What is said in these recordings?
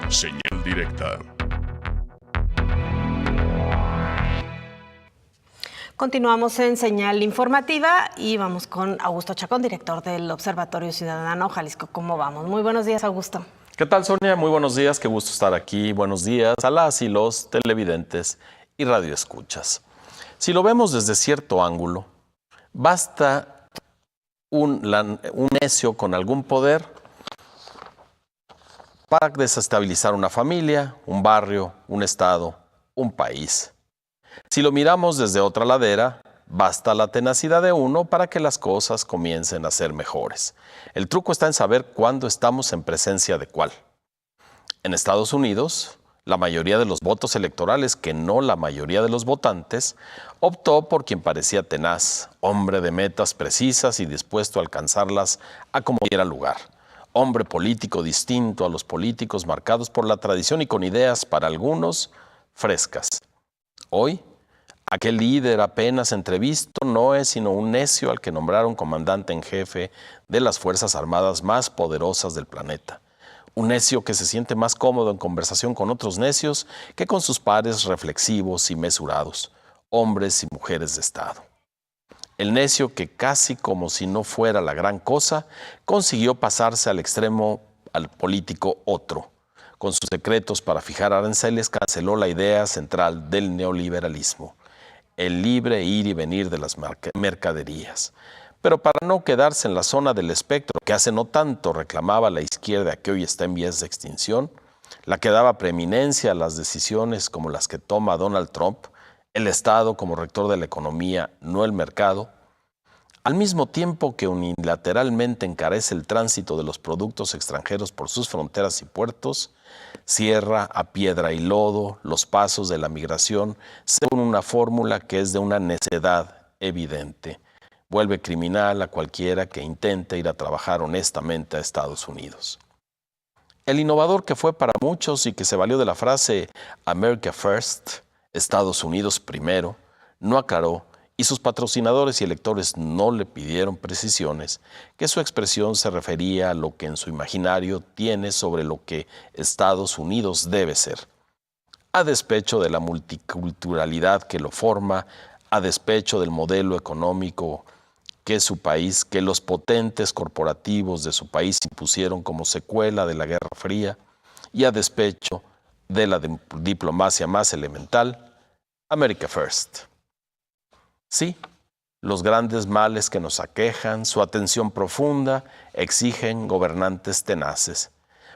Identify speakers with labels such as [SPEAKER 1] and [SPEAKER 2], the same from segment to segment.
[SPEAKER 1] Señal directa.
[SPEAKER 2] Continuamos en Señal Informativa y vamos con Augusto Chacón, director del Observatorio Ciudadano Jalisco. ¿Cómo vamos? Muy buenos días, Augusto.
[SPEAKER 3] ¿Qué tal, Sonia? Muy buenos días, qué gusto estar aquí. Buenos días a las y los televidentes y radioescuchas. Si lo vemos desde cierto ángulo, basta un necio con algún poder para desestabilizar una familia, un barrio, un estado, un país. Si lo miramos desde otra ladera, basta la tenacidad de uno para que las cosas comiencen a ser mejores. El truco está en saber cuándo estamos en presencia de cuál. En Estados Unidos, la mayoría de los votos electorales, que no la mayoría de los votantes, optó por quien parecía tenaz, hombre de metas precisas y dispuesto a alcanzarlas a como diera lugar. Hombre político distinto a los políticos marcados por la tradición y con ideas, para algunos, frescas. Hoy, aquel líder apenas entrevisto no es sino un necio al que nombraron comandante en jefe de las Fuerzas Armadas más poderosas del planeta. Un necio que se siente más cómodo en conversación con otros necios que con sus pares reflexivos y mesurados, hombres y mujeres de Estado. El necio que casi como si no fuera la gran cosa, consiguió pasarse al extremo al político otro. Con sus secretos para fijar aranceles canceló la idea central del neoliberalismo, el libre ir y venir de las mercaderías. Pero para no quedarse en la zona del espectro que hace no tanto reclamaba la izquierda que hoy está en vías de extinción, la que daba preeminencia a las decisiones como las que toma Donald Trump, el Estado como rector de la economía, no el mercado, al mismo tiempo que unilateralmente encarece el tránsito de los productos extranjeros por sus fronteras y puertos, cierra a piedra y lodo los pasos de la migración según una fórmula que es de una necedad evidente. Vuelve criminal a cualquiera que intente ir a trabajar honestamente a Estados Unidos. El innovador que fue para muchos y que se valió de la frase America First, Estados Unidos primero, no aclaró, y sus patrocinadores y electores no le pidieron precisiones, que su expresión se refería a lo que en su imaginario tiene sobre lo que Estados Unidos debe ser. A despecho de la multiculturalidad que lo forma, a despecho del modelo económico que su país, que los potentes corporativos de su país impusieron como secuela de la Guerra Fría, y a despecho de la diplomacia más elemental, America First. Sí, los grandes males que nos aquejan, su atención profunda, exigen gobernantes tenaces.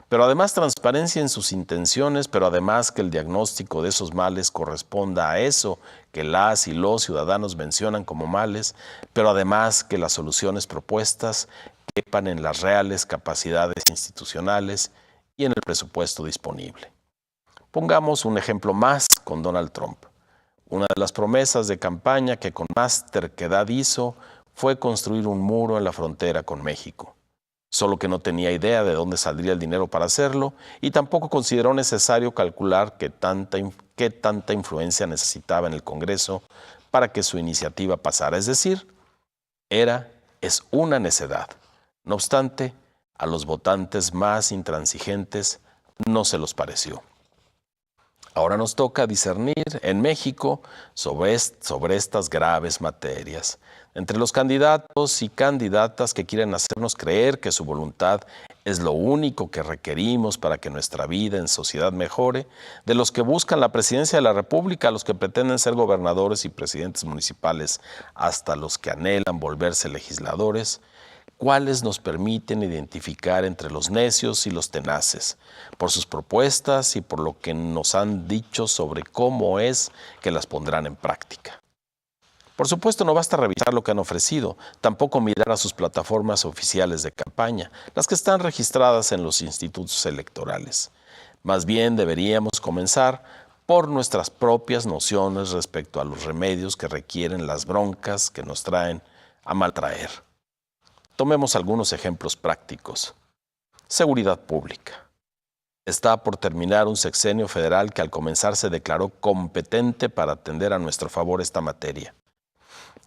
[SPEAKER 3] Pero además transparencia en sus intenciones, pero además que el diagnóstico de esos males corresponda a eso que las y los ciudadanos mencionan como males, pero además que las soluciones propuestas quepan en las reales capacidades institucionales y en el presupuesto disponible. Pongamos un ejemplo más con Donald Trump. Una de las promesas de campaña que con más terquedad hizo fue construir un muro en la frontera con México. Solo que no tenía idea de dónde saldría el dinero para hacerlo y tampoco consideró necesario calcular qué tanta influencia necesitaba en el Congreso para que su iniciativa pasara. Es decir, es una necedad. No obstante, a los votantes más intransigentes no se los pareció. Ahora nos toca discernir en México sobre estas graves materias. Entre los candidatos y candidatas que quieren hacernos creer que su voluntad es lo único que requerimos para que nuestra vida en sociedad mejore, de los que buscan la presidencia de la República, a los que pretenden ser gobernadores y presidentes municipales, hasta los que anhelan volverse legisladores, ¿cuáles nos permiten identificar entre los necios y los tenaces, por sus propuestas y por lo que nos han dicho sobre cómo es que las pondrán en práctica? Por supuesto, no basta revisar lo que han ofrecido, tampoco mirar a sus plataformas oficiales de campaña, las que están registradas en los institutos electorales. Más bien deberíamos comenzar por nuestras propias nociones respecto a los remedios que requieren las broncas que nos traen a maltraer. Tomemos algunos ejemplos prácticos. Seguridad pública. Está por terminar un sexenio federal que al comenzar se declaró competente para atender a nuestro favor esta materia.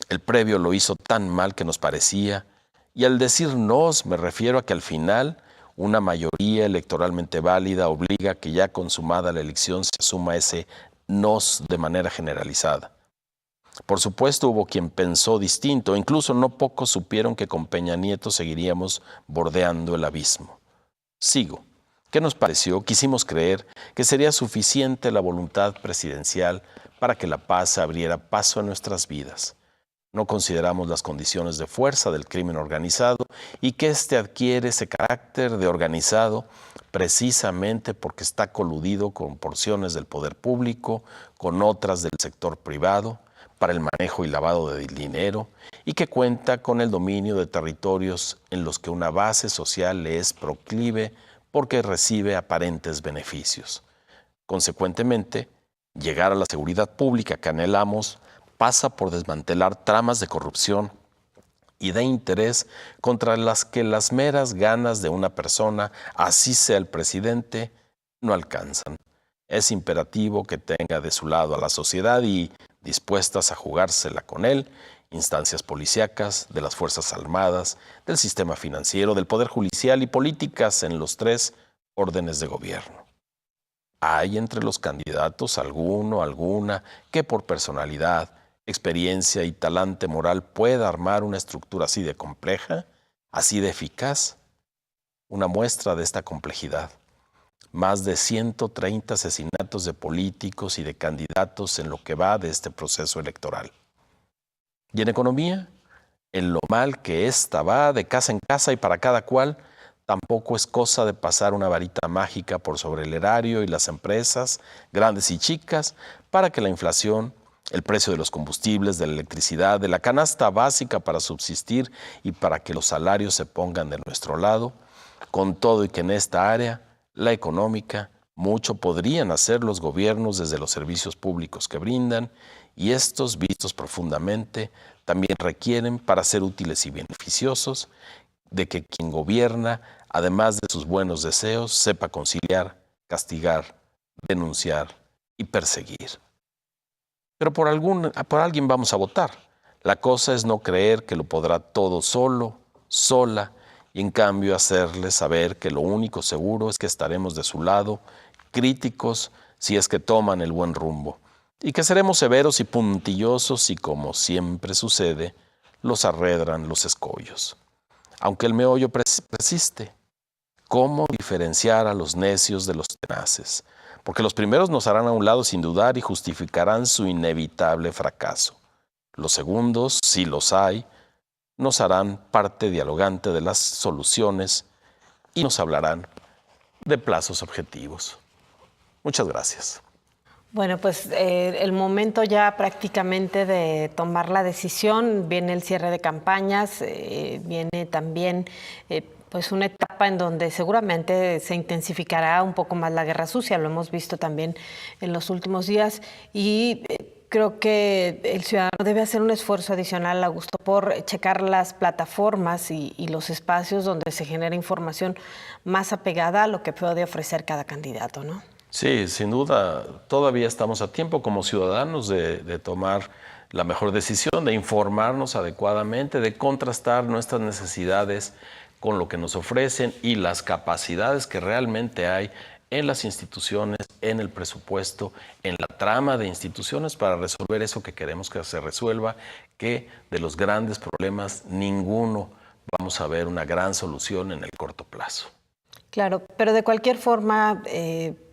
[SPEAKER 3] El previo lo hizo tan mal que nos parecía, y al decir nos me refiero a que al final Una mayoría electoralmente válida obliga a que ya consumada la elección se asuma ese nos de manera generalizada. Por supuesto hubo quien pensó distinto, incluso no pocos supieron que con Peña Nieto seguiríamos bordeando el abismo. Sigo. ¿Qué nos pareció? Quisimos creer que sería suficiente la voluntad presidencial para que la paz abriera paso en nuestras vidas. No consideramos las condiciones de fuerza del crimen organizado y que éste adquiere ese carácter de organizado precisamente porque está coludido con porciones del poder público, con otras del sector privado, para el manejo y lavado de dinero, y que cuenta con el dominio de territorios en los que una base social le es proclive porque recibe aparentes beneficios. Consecuentemente, llegar a la seguridad pública que anhelamos pasa por desmantelar tramas de corrupción y de interés contra las que las meras ganas de una persona, así sea el presidente, no alcanzan. Es imperativo que tenga de su lado a la sociedad y, dispuestas a jugársela con él, instancias policíacas, de las Fuerzas Armadas, del sistema financiero, del Poder Judicial y políticas en los 3 órdenes de gobierno. ¿Hay entre los candidatos alguno, alguna, que por personalidad, experiencia y talante moral pueda armar una estructura así de compleja, así de eficaz? Una muestra de esta complejidad. Más de 130 asesinatos de políticos y de candidatos en lo que va de este proceso electoral. Y en economía, en lo mal que ésta va de casa en casa y para cada cual, tampoco es cosa de pasar una varita mágica por sobre el erario y las empresas, grandes y chicas, para que la inflación, el precio de los combustibles, de la electricidad, de la canasta básica para subsistir y para que los salarios se pongan de nuestro lado, con todo y que en esta área, la económica, mucho podrían hacer los gobiernos desde los servicios públicos que brindan, y estos, vistos profundamente, también requieren, para ser útiles y beneficiosos, de que quien gobierna, además de sus buenos deseos, sepa conciliar, castigar, denunciar y perseguir. Pero por alguien vamos a votar. La cosa es no creer que lo podrá todo solo, sola, y en cambio hacerles saber que lo único seguro es que estaremos de su lado, críticos si es que toman el buen rumbo, y que seremos severos y puntillosos y, como siempre sucede, los arredran los escollos. Aunque el meollo persiste, ¿cómo diferenciar a los necios de los tenaces? Porque los primeros nos harán a un lado sin dudar y justificarán su inevitable fracaso. Los segundos, si los hay, nos harán parte dialogante de las soluciones y nos hablarán de plazos objetivos. Muchas gracias.
[SPEAKER 2] Bueno, pues el momento ya prácticamente de tomar la decisión, viene el cierre de campañas, viene también pues una etapa en donde seguramente se intensificará un poco más la guerra sucia, lo hemos visto también en los últimos días, y creo que el ciudadano debe hacer un esfuerzo adicional, Augusto, por checar las plataformas y los espacios donde se genera información más apegada a lo que puede ofrecer cada candidato, ¿no?
[SPEAKER 3] Sí, sin duda, todavía estamos a tiempo como ciudadanos de tomar la mejor decisión, de informarnos adecuadamente, de contrastar nuestras necesidades con lo que nos ofrecen y las capacidades que realmente hay en las instituciones, en el presupuesto, en la trama de instituciones para resolver eso que queremos que se resuelva, que de los grandes problemas ninguno vamos a ver una gran solución en el corto plazo.
[SPEAKER 2] Claro, pero de cualquier forma,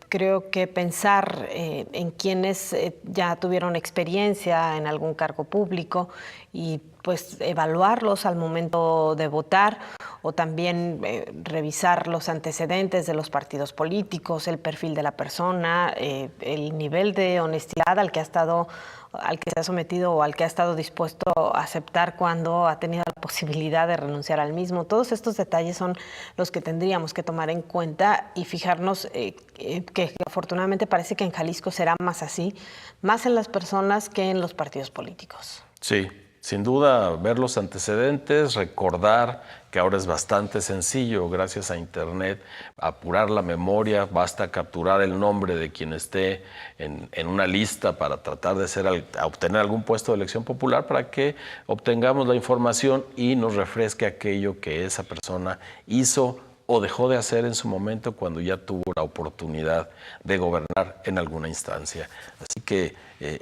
[SPEAKER 2] creo que pensar en quienes ya tuvieron experiencia en algún cargo público y pues evaluarlos al momento de votar, o también revisar los antecedentes de los partidos políticos, el perfil de la persona, el nivel de honestidad al que se ha sometido o al que ha estado dispuesto a aceptar cuando ha tenido la posibilidad de renunciar al mismo. Todos estos detalles son los que tendríamos que tomar en cuenta y fijarnos que afortunadamente parece que en Jalisco será más así, más en las personas que en los partidos políticos.
[SPEAKER 3] Sí, sin duda ver los antecedentes, recordar que ahora es bastante sencillo, gracias a Internet, apurar la memoria, basta capturar el nombre de quien esté en una lista para tratar de obtener algún puesto de elección popular para que obtengamos la información y nos refresque aquello que esa persona hizo o dejó de hacer en su momento cuando ya tuvo la oportunidad de gobernar en alguna instancia. Así que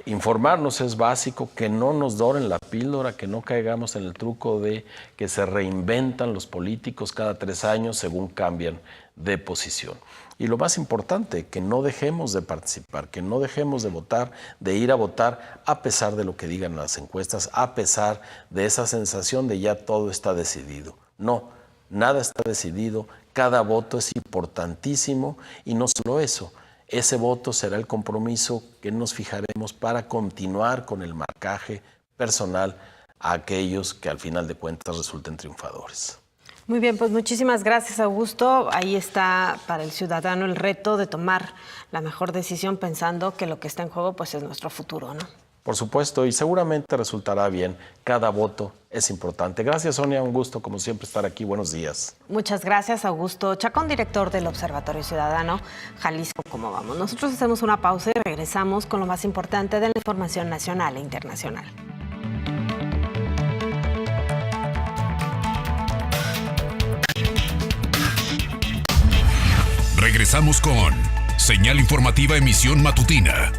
[SPEAKER 3] informarnos es básico, que no nos doren la píldora, que no caigamos en el truco de que se reinventan los políticos cada 3 años según cambian de posición. Y lo más importante, que no dejemos de participar, que no dejemos de votar, de ir a votar a pesar de lo que digan las encuestas, a pesar de esa sensación de ya todo está decidido. No, nada está decidido, cada voto es importantísimo y no solo eso, ese voto será el compromiso que nos fijaremos para continuar con el marcaje personal a aquellos que al final de cuentas resulten triunfadores.
[SPEAKER 2] Muy bien, pues muchísimas gracias, Augusto. Ahí está para el ciudadano el reto de tomar la mejor decisión pensando que lo que está en juego pues es nuestro futuro, ¿no?
[SPEAKER 3] Por supuesto, y seguramente resultará bien. Cada voto es importante. Gracias, Sonia. Un gusto, como siempre, estar aquí. Buenos días.
[SPEAKER 2] Muchas gracias, Augusto Chacón, director del Observatorio Ciudadano Jalisco. ¿Cómo vamos? Nosotros hacemos una pausa y regresamos con lo más importante de la información nacional e internacional.
[SPEAKER 1] Regresamos con Señal Informativa Emisión Matutina.